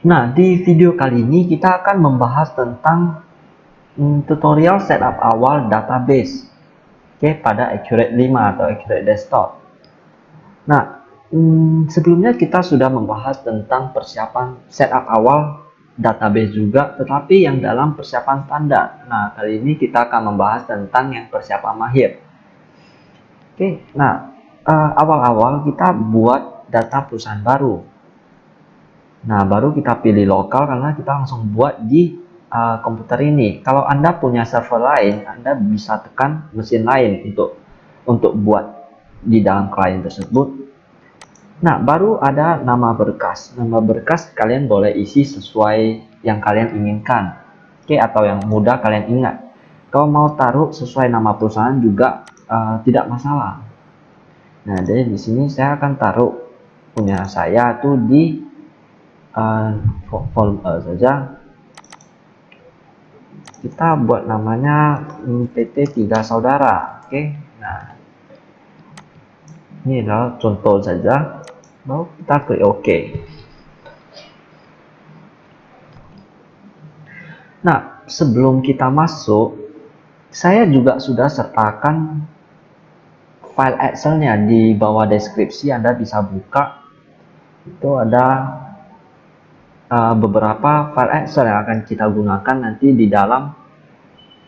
Nah, di video kali ini kita akan membahas tentang tutorial setup awal database, pada Accurate 5 atau Accurate Desktop. Nah, sebelumnya kita sudah membahas tentang persiapan setup awal database juga, tetapi yang dalam persiapan standar. Nah, kali ini kita akan membahas tentang yang persiapan mahir. Nah, awal-awal kita buat data perusahaan baru. Nah, baru kita pilih lokal karena kita langsung buat di komputer ini. Kalau Anda punya server lain, Anda bisa tekan mesin lain untuk buat di dalam klien tersebut. Nah, baru ada nama berkas. Nama berkas kalian boleh isi sesuai yang kalian inginkan, atau yang mudah kalian ingat. Kalau mau taruh sesuai nama perusahaan juga tidak masalah. Nah, jadi di sini saya akan taruh punya saya tuh di volume saja. Kita buat namanya PT 3 Saudara. Nah, ini adalah contoh saja. Lalu kita klik OK. Nah, sebelum kita masuk, saya juga sudah sertakan file Excel-nya di bawah deskripsi. Anda bisa buka. Itu ada beberapa file Excel yang akan kita gunakan nanti di dalam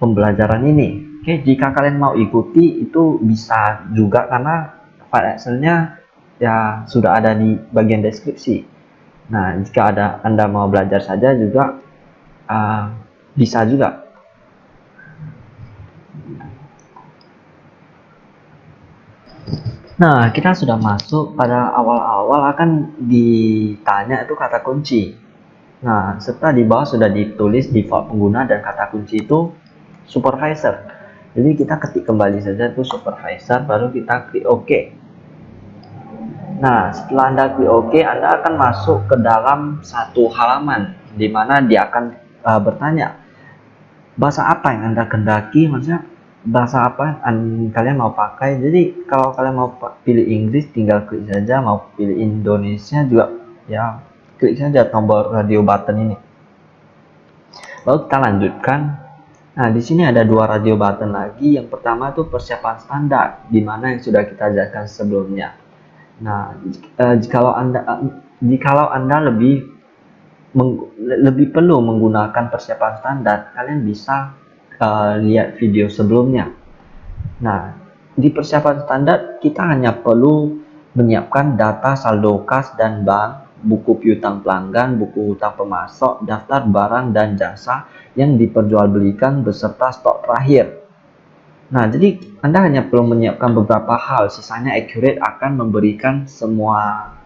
pembelajaran ini. Jika kalian mau ikuti itu bisa juga karena file Excel-nya ya sudah ada di bagian deskripsi. Nah, jika Anda mau belajar saja juga bisa juga. Nah, kita sudah masuk pada awal-awal akan ditanya itu kata kunci. Nah, serta di bawah sudah ditulis default pengguna dan kata kunci itu supervisor. Jadi kita ketik kembali saja itu supervisor, baru kita klik OK. Nah, setelah Anda klik OK, Anda akan masuk ke dalam satu halaman di mana dia akan bertanya bahasa apa yang Anda kendaki, maksudnya bahasa apa kalian mau pakai. Jadi kalau kalian mau pilih Inggris tinggal klik saja, mau pilih Indonesia juga ya klik saja tombol radio button ini. Lalu kita lanjutkan. Nah, di sini ada dua radio button lagi. Yang pertama itu persiapan standar, di mana yang sudah kita ajarkan sebelumnya. Nah, jikalau Anda lebih perlu menggunakan persiapan standar, kalian bisa lihat video sebelumnya. Nah, di persiapan standar kita hanya perlu menyiapkan data saldo kas dan bank, buku piutang pelanggan, buku hutang pemasok, daftar barang dan jasa yang diperjualbelikan beserta stok terakhir. Nah, jadi Anda hanya perlu menyiapkan beberapa hal, sisanya Accurate akan memberikan semua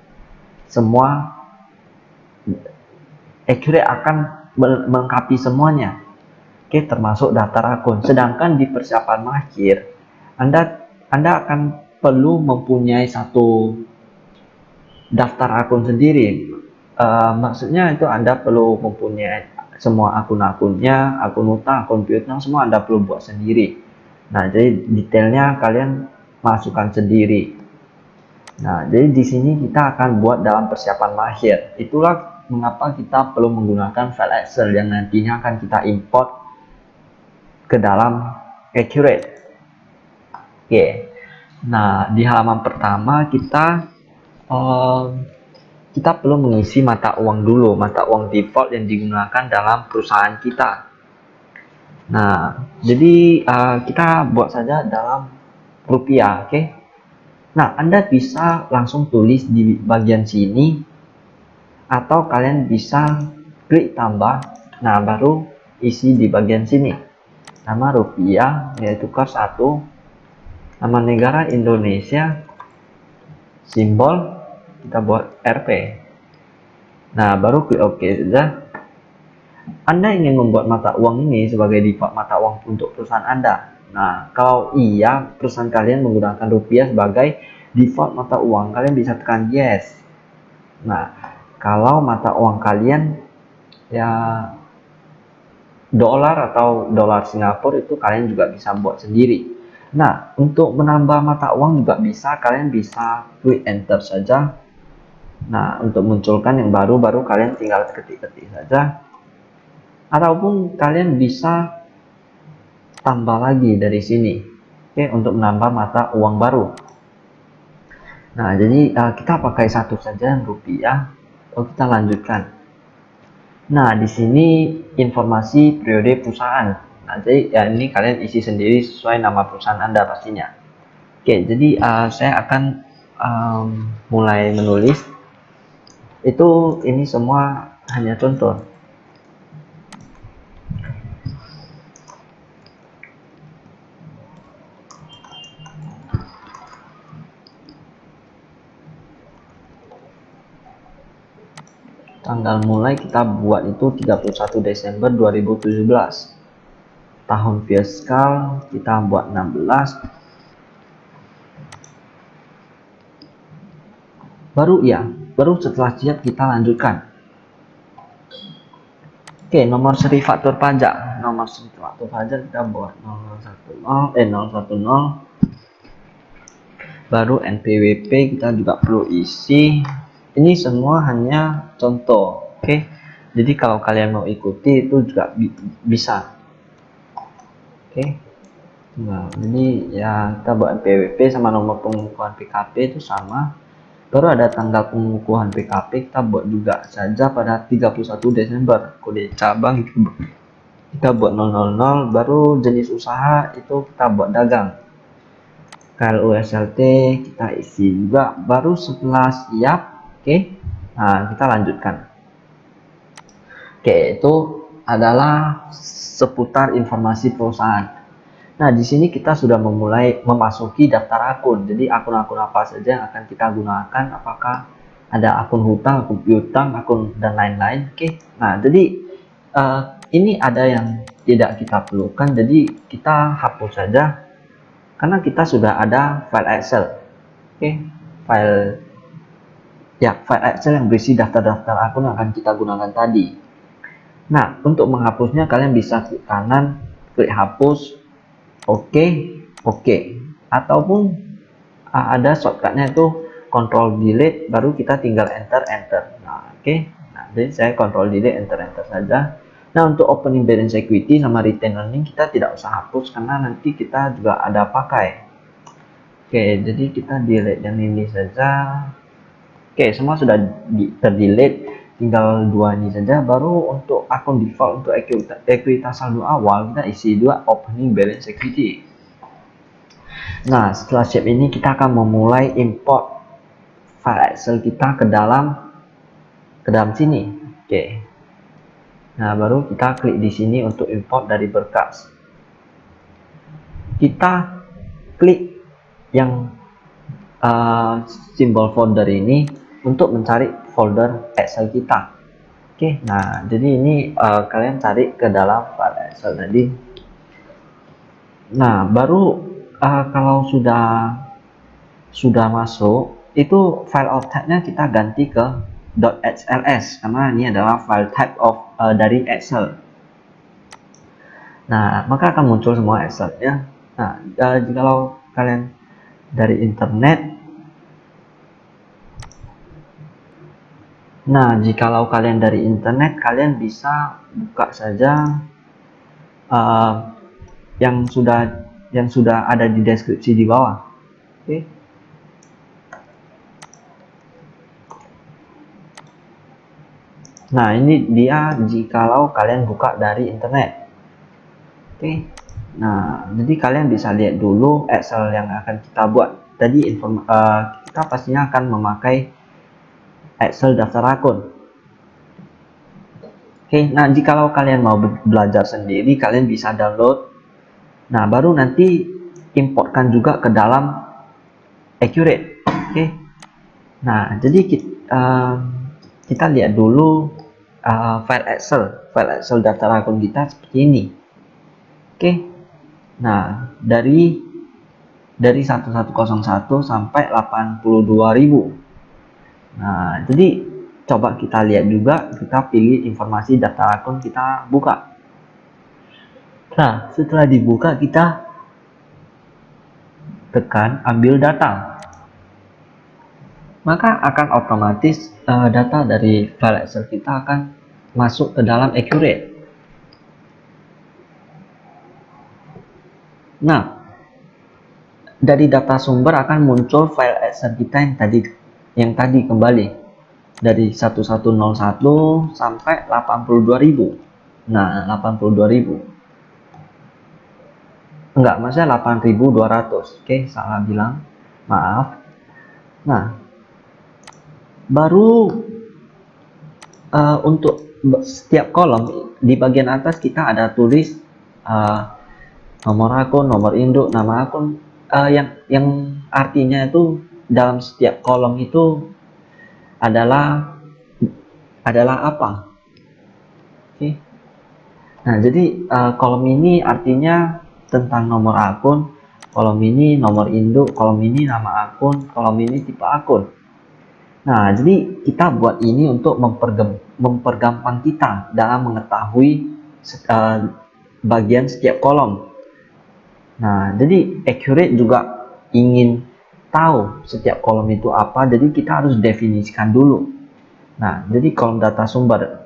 Accurate akan melengkapi semuanya. Termasuk daftar akun. Sedangkan di persiapan mahir, Anda akan perlu mempunyai satu daftar akun sendiri. Maksudnya itu Anda perlu mempunyai semua akun-akunnya, akun hutang, akun piutang, semua Anda perlu buat sendiri. Nah, jadi detailnya kalian masukkan sendiri. Nah, jadi di sini kita akan buat dalam persiapan mahir. Itulah mengapa kita perlu menggunakan file Excel yang nantinya akan kita import ke dalam Accurate. Nah, di halaman pertama kita perlu mengisi mata uang dulu, mata uang default yang digunakan dalam perusahaan kita. Nah, jadi kita buat saja dalam rupiah, Nah, Anda bisa langsung tulis di bagian sini, atau kalian bisa klik tambah, nah baru isi di bagian sini. Nama rupiah, nilai tukar 1, nama negara Indonesia, simbol kita buat Rp. Nah, baru klik OK saja. Anda ingin membuat mata uang ini sebagai default mata uang untuk perusahaan Anda. Nah, kalau iya, perusahaan kalian menggunakan rupiah sebagai default mata uang, kalian bisa tekan yes. Nah, kalau mata uang kalian ya dolar atau dolar Singapura, itu kalian juga bisa buat sendiri. Nah, untuk menambah mata uang juga bisa, kalian bisa klik enter saja. Nah, untuk munculkan yang baru kalian tinggal ketik-ketik saja. Ataupun kalian bisa tambah lagi dari sini. Oke, untuk menambah mata uang baru. Nah, jadi kita pakai satu saja yang rupiah. Kita lanjutkan. Nah, di sini informasi periode perusahaan. Nah, jadi ya ini kalian isi sendiri sesuai nama perusahaan Anda pastinya. Oke, jadi saya akan mulai menulis. Itu ini semua hanya contoh. Tanggal mulai kita buat itu 31 Desember 2017. Tahun fiskal kita buat 16. Baru setelah siap kita lanjutkan. Oke, nomor seri faktur pajak. Nomor seri faktur pajak kita buat 010. Baru NPWP kita juga perlu isi. Ini semua hanya contoh, oke. Jadi kalau kalian mau ikuti itu juga bisa. Oke. Nah, ini ya kita buat NPWP sama nomor pengukuhan PKP itu sama. Baru ada tanggal pengukuhan PKP kita buat juga saja pada 31 Desember. Kode cabang kita buat 000. Baru jenis usaha itu kita buat dagang. KLUSLT kita isi juga. Baru setelah siap, oke. Nah, kita lanjutkan. Oke, itu adalah seputar informasi perusahaan. Nah, di sini kita sudah memasuki daftar akun. Jadi akun-akun apa saja yang akan kita gunakan, apakah ada akun hutang, akun piutang, akun dan lain-lain. Oke. Nah, jadi ini ada yang tidak kita perlukan, jadi kita hapus saja karena kita sudah ada file Excel. Oke, file Excel yang berisi daftar-daftar akun yang akan kita gunakan tadi. Nah, untuk menghapusnya kalian bisa klik kanan, klik hapus, oke, ataupun ada shortcutnya itu Control Delete, baru kita tinggal enter. Nah, oke. Nah, jadi saya Control Delete, enter saja. Nah, untuk opening balance equity sama retain earning kita tidak usah hapus karena nanti kita juga ada pakai. Oke, jadi kita delete yang ini saja. Oke, semua sudah terdelete, tinggal dua ini saja. Baru untuk akun default untuk ekuitas saldo awal kita isi dua opening balance equity. Nah, setelah siap ini kita akan memulai import file Excel kita ke dalam sini. Oke. Nah, baru kita klik di sini untuk import dari berkas. Kita klik yang simbol folder ini untuk mencari folder Excel kita. Oke, nah jadi ini kalian cari ke dalam file Excel tadi. Nah, baru kalau sudah masuk, itu file of type-nya kita ganti ke .xls karena ini adalah file type of dari Excel. Nah, maka akan muncul semua Excel ya. Nah, kalau kalian dari internet, jikalau kalian dari internet, kalian bisa buka saja yang sudah ada di deskripsi di bawah. Oke. Nah, ini dia jikalau kalian buka dari internet. Oke. Nah, jadi kalian bisa lihat dulu Excel yang akan kita buat. Tadi kita pastinya akan memakai Excel daftar akun. Oke, nah jikalau kalian mau belajar sendiri, kalian bisa download. Nah, baru nanti importkan juga ke dalam Accurate. Oke. Nah, jadi kita lihat dulu file Excel daftar akun kita seperti ini. Oke. Nah, dari 1101 sampai 82.000. Nah, jadi coba kita lihat juga, kita pilih informasi daftar akun, kita buka. Nah, setelah dibuka kita tekan ambil data. maka akan otomatis data dari file Excel kita akan masuk ke dalam Accurate. Nah, dari data sumber akan muncul file Excel kita yang tadi kembali dari 1101 sampai 82.000. Nah, 82.000. Enggak, maksudnya 8.200. Oke, salah bilang. Maaf. Nah, baru untuk setiap kolom di bagian atas kita ada tulis nomor akun, nomor induk, nama akun, yang artinya itu dalam setiap kolom itu adalah apa? Oke. Nah, jadi kolom ini artinya tentang nomor akun, kolom ini nomor induk, kolom ini nama akun, kolom ini tipe akun. Nah, jadi kita buat ini untuk mempergampang kita dalam mengetahui bagian setiap kolom. Nah, jadi Accurate juga ingin tahu setiap kolom itu apa, jadi kita harus definisikan dulu. Nah, jadi kolom data sumber,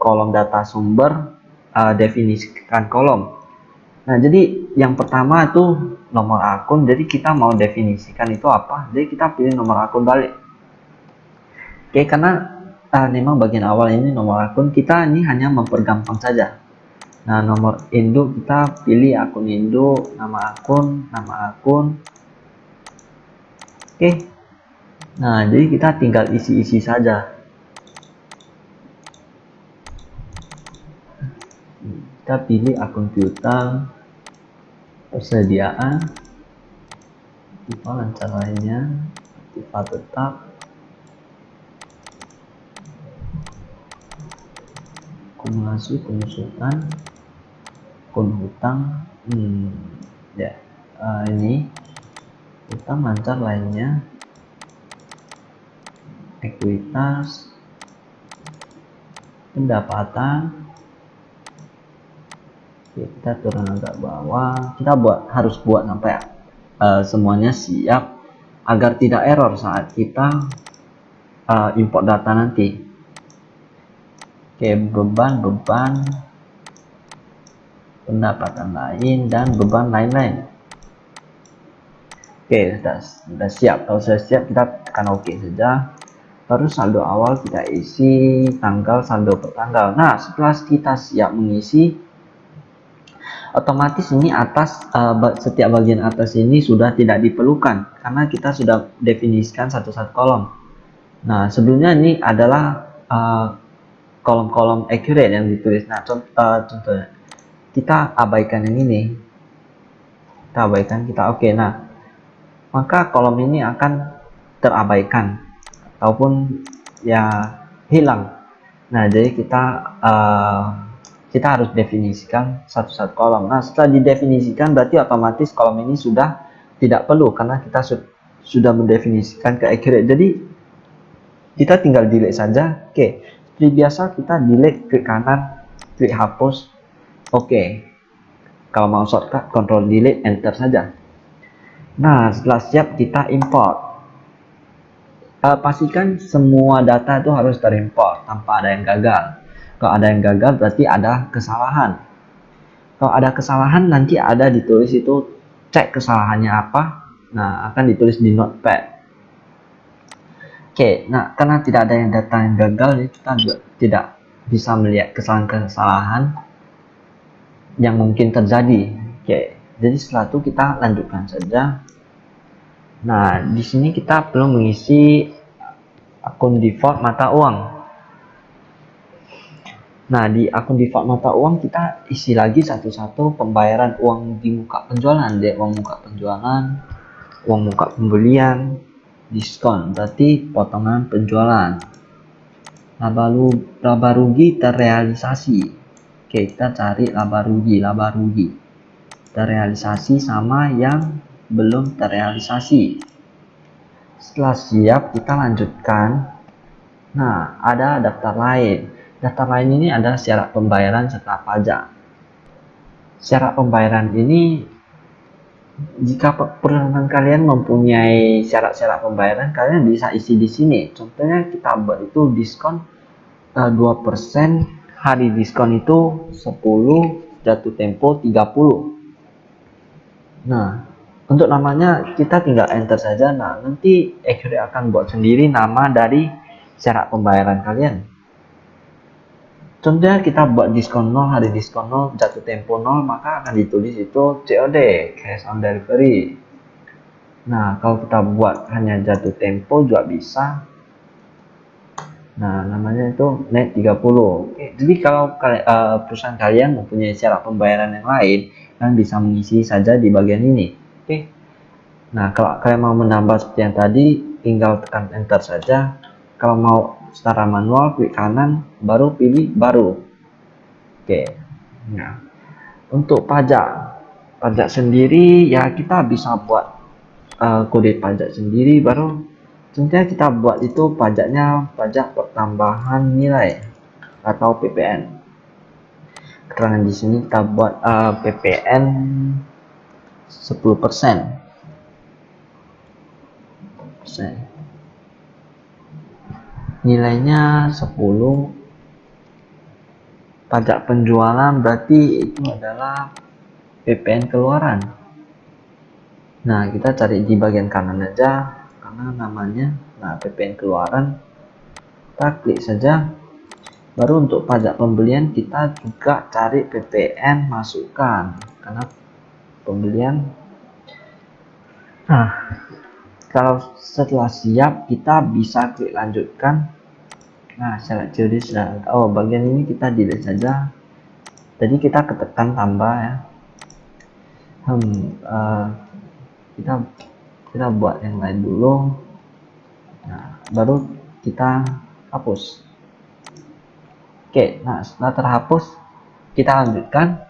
definisikan kolom. Nah, jadi yang pertama itu nomor akun, jadi kita mau definisikan itu apa, jadi kita pilih nomor akun balik. Oke, karena memang bagian awal ini nomor akun, kita ini hanya mempergampang saja. Nah, nomor induk kita pilih akun induk, nama akun. Oke. Nah, jadi kita tinggal isi-isi saja. Kita pilih akun piutang, persediaan, tipe lancar lainnya, tipe tetap, akumulasi pengusutan, akun hutang, ya, ini hutang lancar lainnya, ekuitas, pendapatan. Oke, kita turun agak bawah, kita harus buat sampai semuanya siap agar tidak error saat kita import data nanti. Oke, beban, pendapatan lain, dan beban lain-lain. Oke, sudah siap. Kalau sudah siap, kita tekan OK saja. Baru saldo awal kita isi, tanggal, saldo per tanggal. Nah, setelah kita siap mengisi, otomatis ini setiap bagian atas ini sudah tidak diperlukan karena kita sudah definisikan satu-satu kolom. Nah, sebelumnya ini adalah kolom-kolom Accurate yang ditulis. Nah, contohnya kita abaikan yang ini, kita oke. Nah, maka kolom ini akan terabaikan ataupun ya hilang. Nah, jadi kita harus definisikan satu-satu kolom. Nah, setelah didefinisikan berarti otomatis kolom ini sudah tidak perlu karena kita sudah mendefinisikan ke Accurate. Jadi kita tinggal delete saja. Oke, seperti biasa kita delete, klik kanan, klik hapus. Oke. Kalau mau shortcut, Ctrl delete, enter saja. Nah, setelah siap kita import. Pastikan semua data itu harus terimport tanpa ada yang gagal. Kalau ada yang gagal berarti ada kesalahan. Kalau ada kesalahan nanti ada ditulis itu cek kesalahannya apa. Nah, akan ditulis di notepad. Oke, nah karena tidak ada yang data yang gagal, kita juga tidak bisa melihat kesalahan-kesalahan yang mungkin terjadi. Oke, jadi setelah itu kita lanjutkan saja. Nah, di sini kita perlu mengisi akun default mata uang. Nah, di akun default mata uang kita isi lagi satu-satu pembayaran uang di muka penjualan, uang muka penjualan, uang muka pembelian, diskon, berarti potongan penjualan. Laba rugi terrealisasi. Oke, kita cari laba rugi terrealisasi sama yang belum terrealisasi. Setelah siap kita lanjutkan. Nah, ada daftar lain. Daftar lain ini adalah syarat pembayaran serta pajak. Syarat pembayaran ini Jika perusahaan kalian mempunyai syarat-syarat pembayaran, kalian bisa isi di sini. Contohnya kita buat itu diskon 2%, hari diskon itu 10, jatuh tempo 30. Nah, untuk namanya kita tinggal enter saja. Nah, nanti Accurate akan buat sendiri nama dari syarat pembayaran kalian. Contohnya kita buat diskon 0, hari diskon 0, jatuh tempo 0, maka akan ditulis itu COD, cash on delivery. Nah, kalau kita buat hanya jatuh tempo juga bisa. Nah, namanya itu net 30. Oke, jadi kalau perusahaan kalian mempunyai syarat pembayaran yang lain, kalian bisa mengisi saja di bagian ini. Oke. Nah, kalau kalian mau menambah seperti yang tadi, tinggal tekan enter saja. Kalau mau secara manual, klik kanan, baru pilih baru. Oke. Nah, untuk pajak sendiri ya kita bisa buat kode pajak sendiri. Baru contohnya kita buat itu pajaknya pajak pertambahan nilai atau PPN. Keterangan di sini kita buat PPN 10%. Nilainya 10. Pajak penjualan berarti itu adalah PPN keluaran. Nah, kita cari di bagian kanan aja karena namanya PPN keluaran. Kita klik saja. Baru untuk pajak pembelian kita juga cari PPN masukkan karena pembelian. Nah, kalau setelah siap kita bisa klik lanjutkan. Nah, syarat ciri sudah. Oh, bagian ini kita delete saja. Jadi kita ketekan tambah ya. Kita buat yang lain dulu. Nah, baru kita hapus. Oke, nah setelah terhapus kita lanjutkan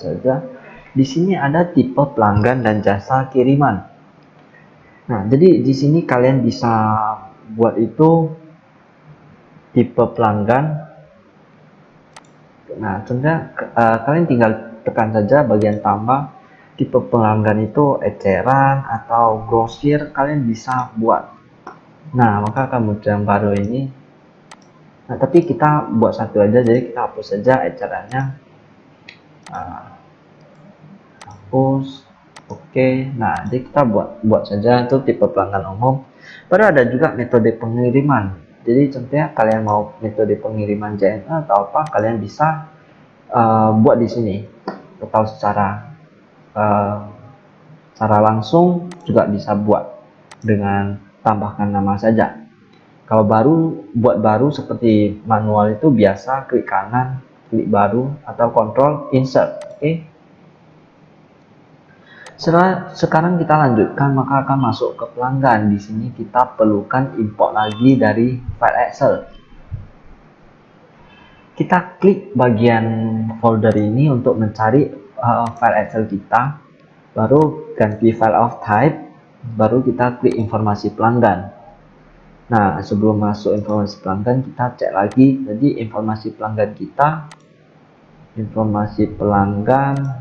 saja. Di sini ada tipe pelanggan dan jasa kiriman. Nah, jadi di sini kalian bisa buat itu tipe pelanggan. Nah, contohnya kalian tinggal tekan saja bagian tambah. Tipe pelanggan itu eceran atau grosir, kalian bisa buat. Nah, maka akan muncul yang baru ini. Nah, tapi kita buat satu aja, jadi kita hapus saja ecerannya. Hapus. Oke. Nah, jadi kita buat saja itu tipe pelanggan umum. Baru ada juga metode pengiriman. Jadi contohnya kalian mau metode pengiriman JNE atau apa, kalian bisa buat di sini. Atau secara langsung juga bisa buat dengan tambahkan nama saja. Kalau buat baru seperti manual itu biasa klik kanan, klik baru atau kontrol insert. Oke. Sekarang kita lanjutkan, maka akan masuk ke pelanggan. Di sini kita perlukan import lagi dari file Excel. Kita klik bagian folder ini untuk mencari file Excel kita. Baru ganti file of type. Baru kita klik informasi pelanggan. Nah, sebelum masuk informasi pelanggan, kita cek lagi. Jadi informasi pelanggan kita,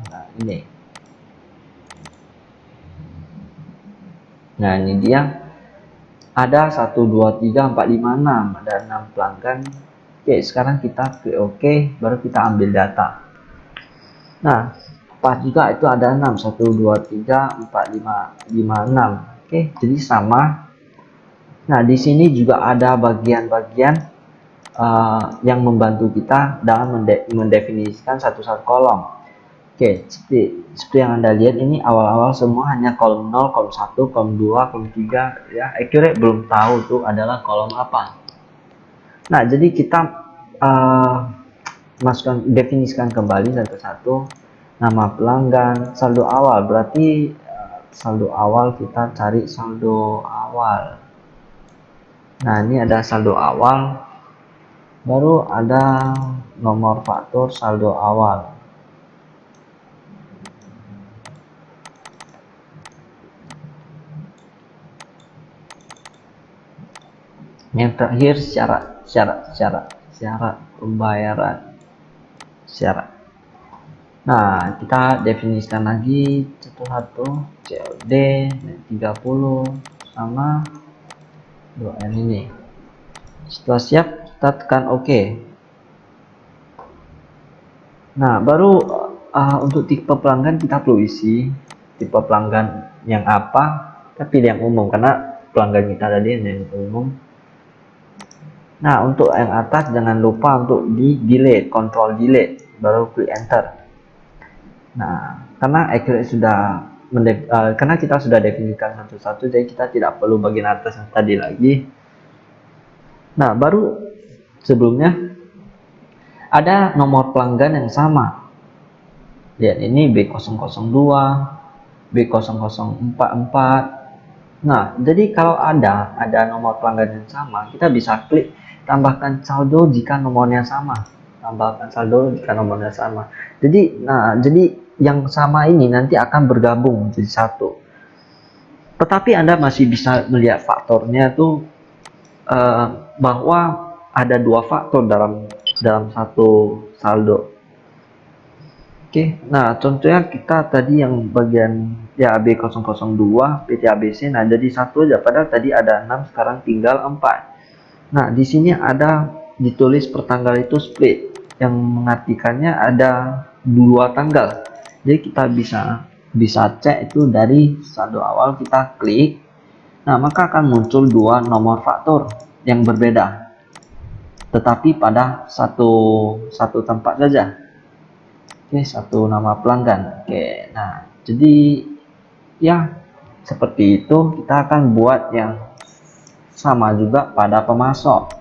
nah ini. Nah, ini dia. Ada 1, 2, 3, 4, 5, 6. Ada 6 pelanggan. Oke, sekarang kita klik OK, baru kita ambil data. Nah, pas juga itu ada 6. 1, 2, 3, 4, 5, 6. Oke, jadi sama. Nah, di sini juga ada bagian-bagian yang membantu kita dalam mendefinisikan satu-satu kolom. Oke, seperti yang Anda lihat ini awal-awal semua hanya kolom 0, kolom 1, kolom 2, kolom 3 ya. Accurate belum tahu itu adalah kolom apa. Nah, jadi kita definisikan kembali satu-satu. Nama pelanggan, saldo awal, berarti saldo awal kita cari saldo awal. Nah, ini ada saldo awal. Baru ada nomor faktur saldo awal. Yang terakhir syarat pembayaran. Syarat. Nah, kita definisikan lagi satu-satu. COD 30 sama 2N ini. Setelah siap, kita tekan OK. Nah, baru untuk tipe pelanggan kita perlu isi tipe pelanggan yang apa. Kita pilih yang umum karena pelanggan kita tadi yang umum. Nah, untuk yang atas jangan lupa untuk di delete, control delete, baru klik enter. Nah, karena accurate sudah karena kita sudah definisikan satu-satu, jadi kita tidak perlu bagian atas yang tadi lagi. Nah, baru sebelumnya ada nomor pelanggan yang sama. Lihat ini B002, B0044. Nah, jadi kalau ada nomor pelanggan yang sama, kita bisa klik tambahkan saldo jika nomornya sama. Tambahkan saldo jika nomornya sama. Jadi yang sama ini nanti akan bergabung menjadi satu. Tetapi Anda masih bisa melihat faktornya tuh bahwa ada dua faktor dalam satu saldo. Oke, nah contohnya kita tadi yang bagian ya B002 PT ABC, nah jadi satu aja, padahal tadi ada 6, sekarang tinggal 4. Nah di sini ada ditulis per tanggal itu split, yang mengartikannya ada dua tanggal. Jadi kita bisa cek itu dari saldo awal, kita klik, nah maka akan muncul dua nomor faktor yang berbeda, tetapi pada satu tempat saja. Oke, satu nama pelanggan. Oke, nah jadi ya seperti itu. Kita akan buat yang sama juga pada pemasok.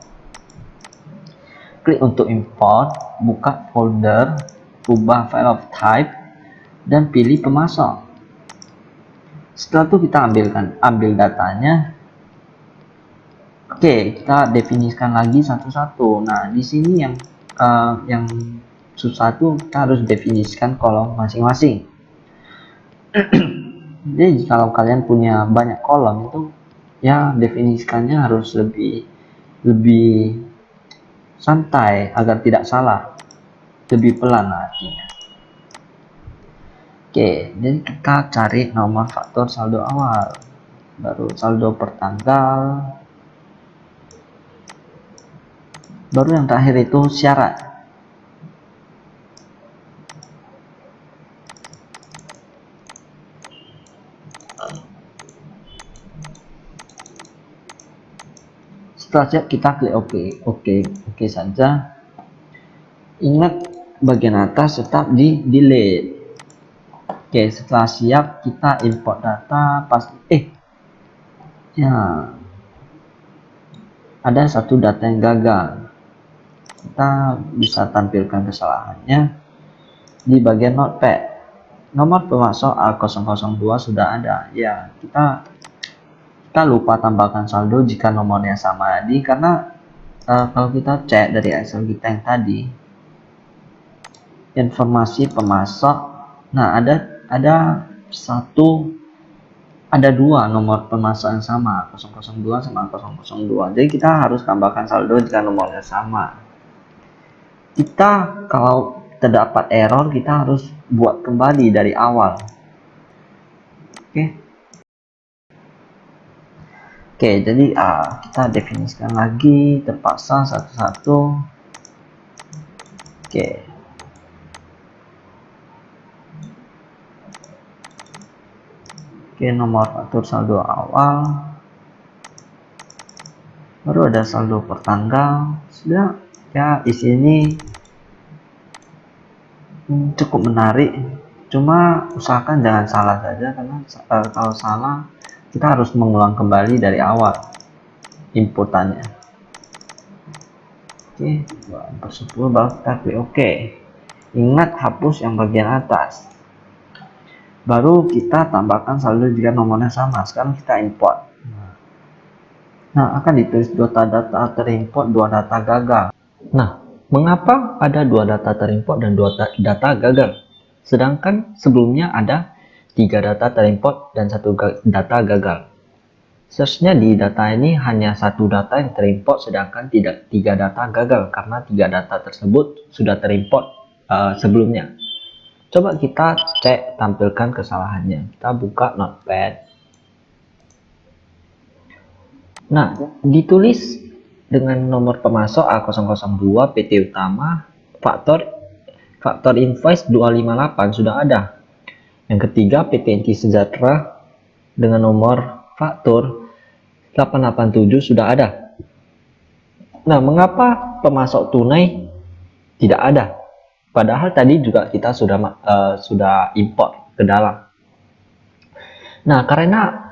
Klik untuk import, buka folder, ubah file of type, dan pilih pemasok. Setelah itu kita ambil datanya. Oke, kita definisikan lagi satu-satu. Nah di sini yang susah tuh kita harus definisikan kolom masing-masing. Jadi kalau kalian punya banyak kolom itu ya definisikannya harus lebih santai agar tidak salah, lebih pelan artinya. Oke, jadi kita cari nomor faktor saldo awal, baru saldo per tanggal, baru yang terakhir itu syarat. Setelah siap kita klik OK saja. Ingat bagian atas tetap di delete. Oke, setelah siap kita import data. Ya ada satu data yang gagal. Kita bisa tampilkan kesalahannya di bagian notepad. Nomor pemasok A002 sudah ada. Ya, kita lupa tambahkan saldo jika nomornya sama tadi, karena kalau kita cek dari Excel kita yang tadi, informasi pemasok, nah ada dua nomor pemasok yang sama, 002 sama 002. Jadi kita harus tambahkan saldo jika nomornya sama. Kita kalau terdapat error, kita harus buat kembali dari awal. Oke, jadi kita definisikan lagi, terpaksa satu-satu. Oke, nomor faktur saldo awal, baru ada saldo per tanggal. Sudah ya, di sini cukup menarik, cuma usahakan jangan salah saja, karena kalau salah kita harus mengulang kembali dari awal inputannya. Oke, 2/10 baru kita klik OK. Ingat hapus yang bagian atas, baru kita tambahkan saldo jika nomornya sama. Sekarang kita import. Nah, akan ditulis data terimport, dua data gagal. Nah, mengapa ada dua data terimport dan dua data gagal? Sedangkan sebelumnya ada 3 data terimport dan 1 data gagal. Seharusnya di data ini hanya 1 data yang terimport, sedangkan tidak 3 data gagal, karena 3 data tersebut sudah terimport sebelumnya. Coba kita cek tampilkan kesalahannya. Kita buka Notepad. Nah, ditulis dengan nomor pemasok A002 PT Utama, faktor invoice 258 sudah ada. Yang ketiga PT Inti Sejahtera dengan nomor faktur 887 sudah ada. Nah, mengapa pemasok tunai tidak ada? Padahal tadi juga kita sudah import ke dalam. Nah, karena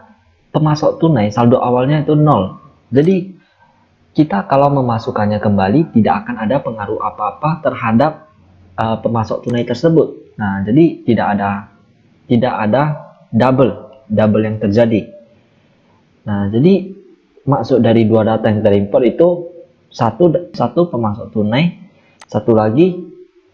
pemasok tunai saldo awalnya itu 0. Jadi kita kalau memasukkannya kembali tidak akan ada pengaruh apa-apa terhadap pemasok tunai tersebut. Nah, jadi tidak ada double yang terjadi. Nah, jadi maksud dari dua data yang terimport itu satu pemasok tunai, satu lagi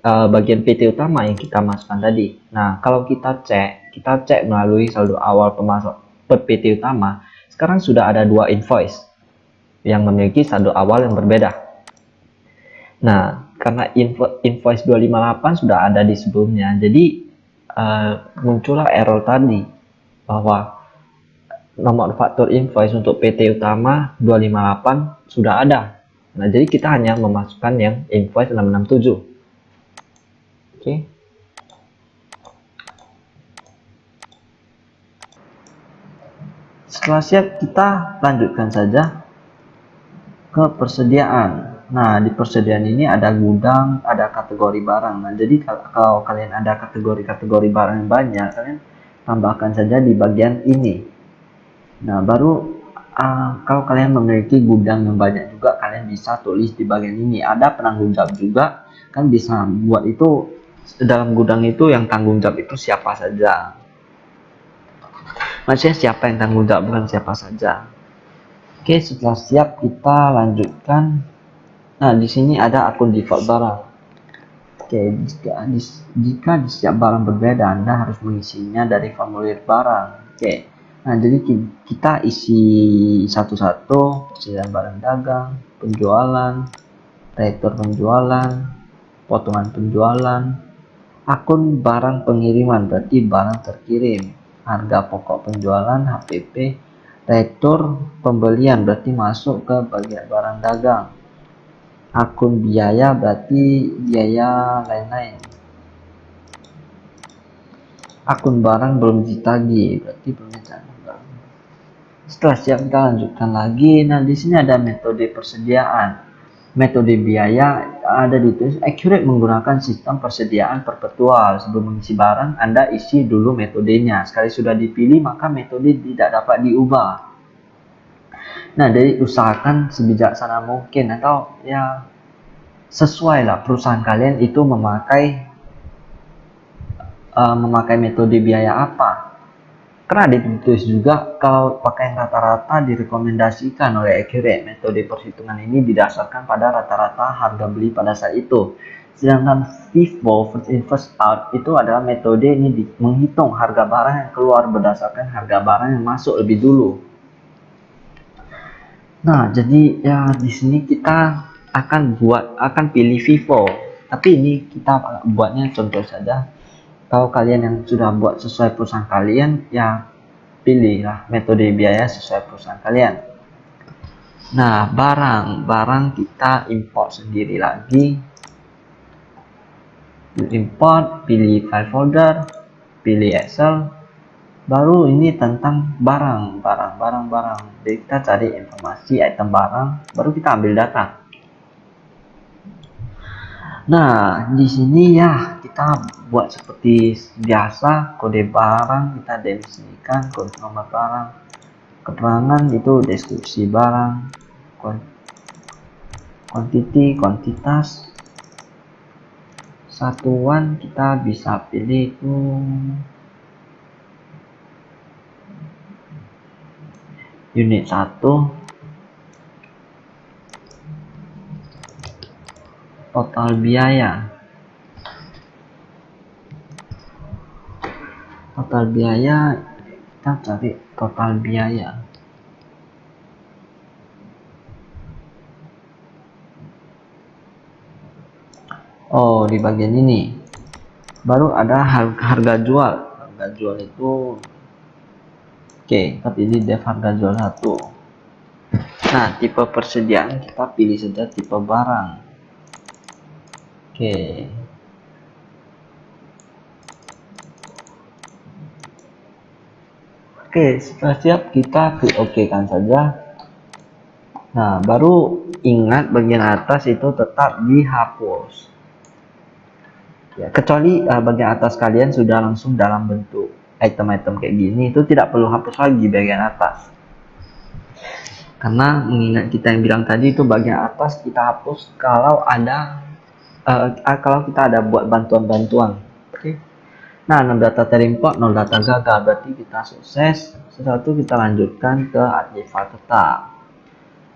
bagian PT utama yang kita masukkan tadi. Nah, kalau kita cek melalui saldo awal pemasok PT utama, sekarang sudah ada dua invoice yang memiliki saldo awal yang berbeda. Nah, karena invoice 258 sudah ada di sebelumnya, jadi muncullah error tadi bahwa nomor faktur invoice untuk PT utama 258 sudah ada. Nah, jadi kita hanya memasukkan yang invoice 667. Oke. Setelah siap, kita lanjutkan saja ke persediaan. Nah, di persediaan ini ada gudang, ada kategori barang. Nah, jadi kalau kalian ada kategori-kategori barang yang banyak, kalian tambahkan saja di bagian ini. Nah, baru kalau kalian memiliki gudang yang banyak juga, kalian bisa tulis di bagian ini. Ada penanggung jawab juga, kan bisa buat itu dalam gudang itu yang tanggung jawab itu siapa saja. Maksudnya siapa yang tanggung jawab, bukan siapa saja. Oke, setelah siap kita lanjutkan. Nah, di sini ada akun default barang. Oke, jika di setiap barang berbeda, Anda harus mengisinya dari formulir barang. Oke. Nah, jadi kita isi satu-satu, persediaan barang dagang, penjualan, retur penjualan, potongan penjualan, akun barang pengiriman, berarti barang terkirim, harga pokok penjualan, HPP, retur pembelian, berarti masuk ke bagian barang dagang, akun biaya, berarti biaya lain-lain, akun barang belum ditagih, berarti belum ditagih. Setelah siap, kita lanjutkan lagi. Nah, di sini ada metode persediaan. Metode biaya ada ditulis accurate menggunakan sistem persediaan perpetual. Sebelum mengisi barang, Anda isi dulu metodenya. Sekali sudah dipilih, maka metode tidak dapat diubah. Nah, jadi usahakan sebijaksana mungkin atau ya sesuai lah perusahaan kalian itu memakai metode biaya apa. Karena ditulis juga kalau pakai rata-rata direkomendasikan oleh Accurate. Metode perhitungan ini didasarkan pada rata-rata harga beli pada saat itu. Sedangkan FIFO, first in first out, itu adalah metode ini menghitung harga barang yang keluar berdasarkan harga barang yang masuk lebih dulu. Nah, jadi ya di sini kita akan pilih FIFO. Tapi ini kita buatnya contoh saja. Kalau kalian yang sudah buat sesuai perusahaan kalian, ya pilihlah metode biaya sesuai perusahaan kalian. Nah, barang kita import sendiri lagi. Import, pilih file folder, pilih Excel. Baru ini tentang barang. Jadi kita cari informasi item barang, baru kita ambil data. Nah, di sini ya kita buat seperti biasa, kode barang kita definisikan, kode nomor barang, keterangan itu deskripsi barang, kuantitas, satuan kita bisa pilih itu unit 1, total biaya kita cari total biaya. Oh, di bagian ini Baru ada harga jual. Harga jual itu oke, kita pilih dev harga jual 1. Nah, tipe persediaan kita pilih saja tipe barang. Oke. Oke, setelah siap kita klik OK kan saja. Nah, baru ingat bagian atas itu tetap dihapus. Ya, kecuali bagian atas kalian sudah langsung dalam bentuk item-item kayak gini, itu tidak perlu hapus lagi bagian atas. Karena mengingat kita yang bilang tadi itu bagian atas kita hapus kalau ada kalau kita ada buat bantuan-bantuan. Oke. Nah, 6 data terimport, 0 data gagal, berarti kita sukses. Sesuatu kita lanjutkan ke artefak tetap.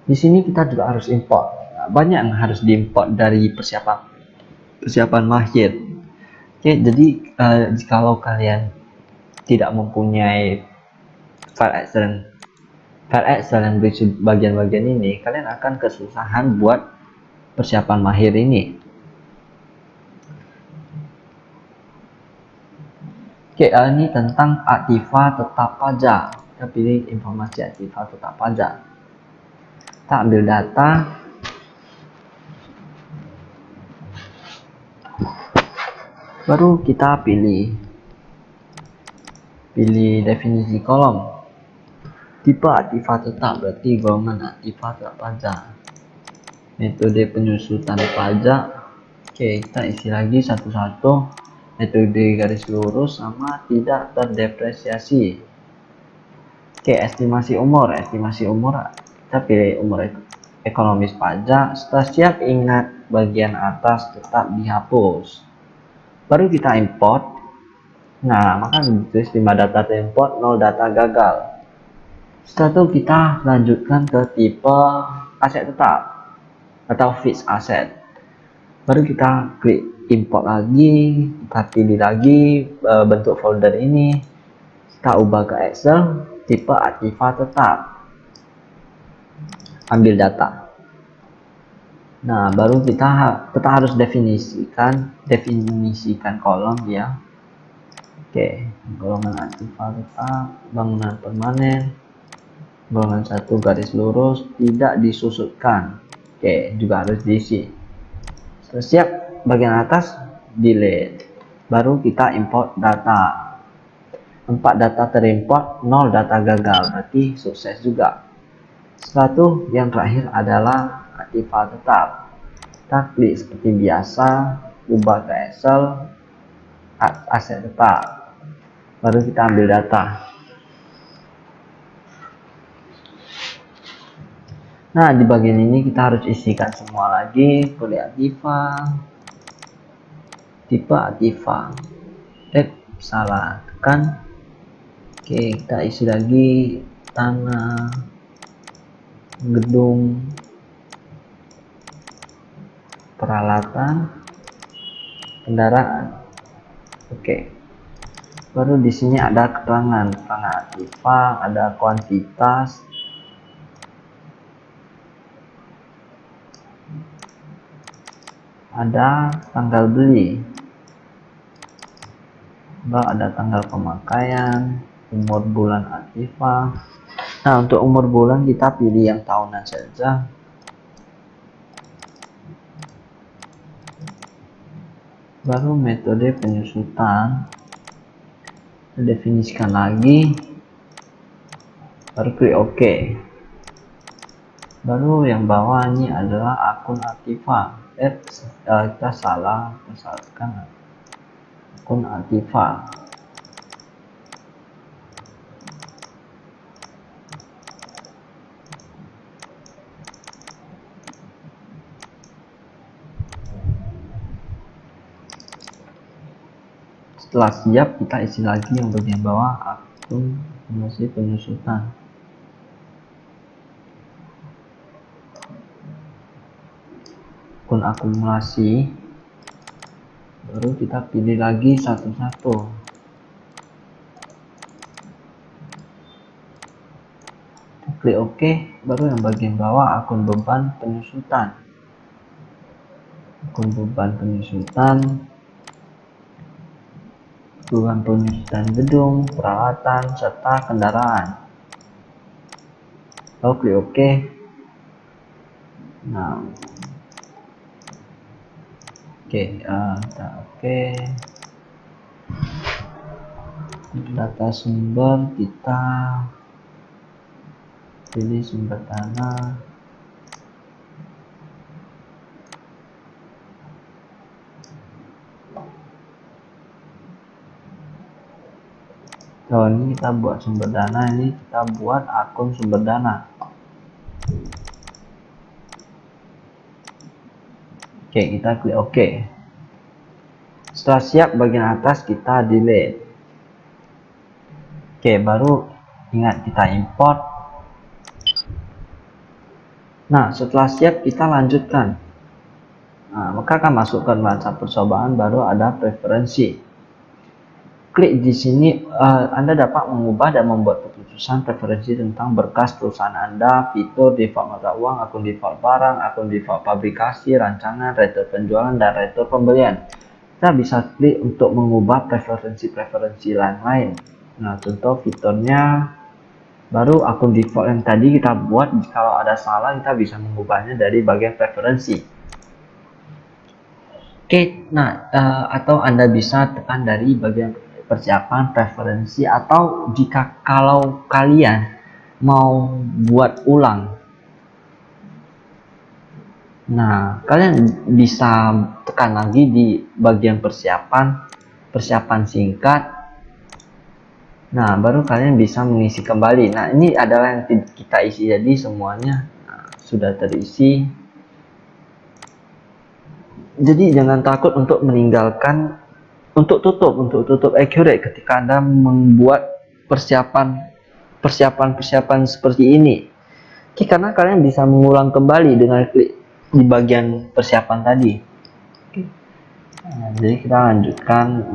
Di sini kita juga harus import. Banyak yang harus diimport dari persiapan mahir. Oke, jadi kalau kalian tidak mempunyai file Excel yang berisi bagian-bagian ini, kalian akan kesusahan buat persiapan mahir ini. Oke, ini tentang aktiva tetap pajak. Kita pilih informasi aktiva tetap pajak. Kita ambil data. Baru kita pilih definisi kolom. Tipe aktiva tetap berarti golongan aktiva tetap pajak. Metode penyusutan pajak. Oke, kita isi lagi satu-satu. Metode garis lurus sama tidak terdepresiasi. Oke, estimasi umur kita pilih umur ekonomis pajak. Setelah siap, ingat bagian atas tetap dihapus. Baru kita import. Nah, maka ditulis 5 data terimport, 0 data gagal. Setelah itu kita lanjutkan ke tipe aset tetap atau fixed asset. Baru kita klik import lagi, kita pilih lagi bentuk folder ini, kita ubah ke Excel, tipe aktiva tetap, ambil data. Nah, baru kita harus definisikan kolom ya. Oke, golongan aktiva tetap, bangunan permanen, golongan 1 garis lurus, tidak disusutkan. Oke, juga harus diisi. Setelah siap, bagian atas delete. Baru kita import data. 4 data terimport, 0 data gagal, berarti sukses juga. Setelah itu yang terakhir adalah aktiva tetap. Kita klik seperti biasa, ubah ke Excel, aset tetap. Baru kita ambil data. Nah, di bagian ini kita harus isikan semua lagi. Kode aktiva, tipe aktiva. Salah tekan. Oke, kita isi lagi tanah, gedung, peralatan, kendaraan. Oke. Baru di sini ada keterangan aktiva, ada kuantitas, ada tanggal beli, baru ada tanggal pemakaian, umur bulan aktiva. Nah, untuk umur bulan kita pilih yang tahunan saja. Baru metode penyusutan, kita definisikan lagi, baru klik OK. Baru yang bawah ini adalah akun aktiva. Kita salah, misalkan akun aktiva. Setelah siap, kita isi lagi yang bagian bawah, akun penyusutan. Akun akumulasi. Baru kita pilih lagi satu-satu. Klik OK. Baru yang bagian bawah, akun beban penyusutan. Akun beban penyusutan. dugaan penyusutan gedung, peralatan, serta kendaraan. Lalu klik OK. Nah, kita oke. Data sumber kita pilih sumber dana. Oh, ini kita buat sumber dana, ini kita buat akun sumber dana. Oke, kita klik OK. Setelah siap bagian atas kita delete. Oke, baru ingat kita import. Nah, setelah siap kita lanjutkan. Nah, maka akan masuk ke masa percobaan, baru ada preferensi. Klik di sini, Anda dapat mengubah dan membuat keputusan preferensi tentang berkas perusahaan Anda, fitur, default mata uang, akun default barang, akun default publikasi, rancangan, retur penjualan, dan retur pembelian. Kita bisa klik untuk mengubah preferensi-preferensi lain-lain. Nah, contoh fiturnya, baru akun default yang tadi kita buat, kalau ada salah kita bisa mengubahnya dari bagian preferensi. Oke, nah atau Anda bisa tekan dari bagian persiapan preferensi, atau jika kalau kalian mau buat ulang, nah kalian bisa tekan lagi di bagian persiapan singkat. Nah, baru kalian bisa mengisi kembali. Nah, ini adalah yang kita isi, jadi semuanya sudah terisi. Jadi jangan takut untuk meninggalkan, untuk tutup accurate ketika Anda membuat persiapan seperti ini. Oke, karena kalian bisa mengulang kembali dengan klik di bagian persiapan tadi. Oke. Nah, jadi kita lanjutkan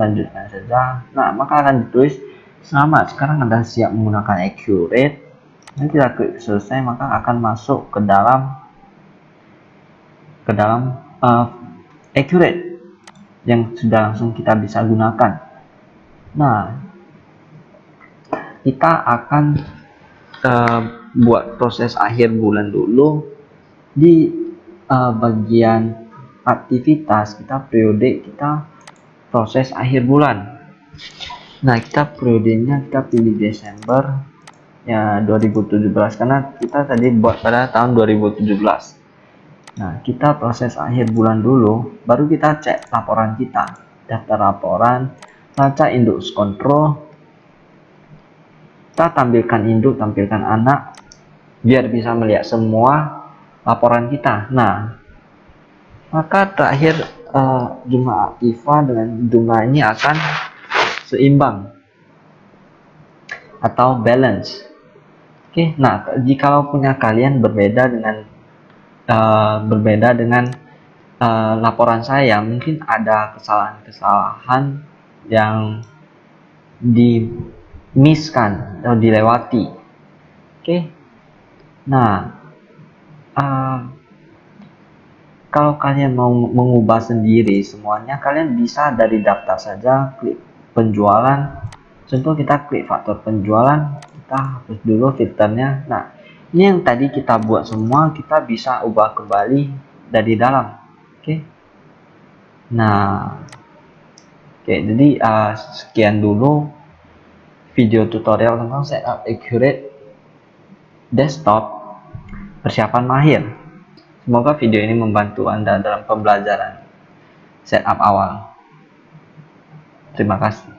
saja. Nah, maka akan ditulis selamat, sekarang Anda siap menggunakan accurate. Nanti kita klik selesai, maka akan masuk ke dalam accurate yang sudah langsung kita bisa gunakan. Nah, kita akan buat proses akhir bulan dulu. Di bagian aktivitas kita, periode kita proses akhir bulan. Nah, kita periodenya kita pilih Desember ya 2017, karena kita tadi buat pada tahun 2017. Nah, kita proses akhir bulan dulu, baru kita cek laporan kita, daftar laporan, baca induk kontrol. Kita tampilkan induk, tampilkan anak, biar bisa melihat semua laporan kita. Nah, maka terakhir jumlah aktiva dengan jumlah ini akan seimbang atau balance. Oke, nah jikalau punya kalian berbeda dengan laporan saya, mungkin ada kesalahan yang di-miss-kan atau dilewati. Oke. Nah, kalau kalian mau mengubah sendiri semuanya, kalian bisa dari daftar saja, klik penjualan. Contoh kita klik faktor penjualan, kita hapus dulu filternya. Nah, ini yang tadi kita buat semua, kita bisa ubah kembali dari dalam. Oke. Nah, oke, jadi sekian dulu video tutorial tentang setup accurate desktop persiapan mahir. Semoga video ini membantu Anda dalam pembelajaran setup awal. Terima kasih.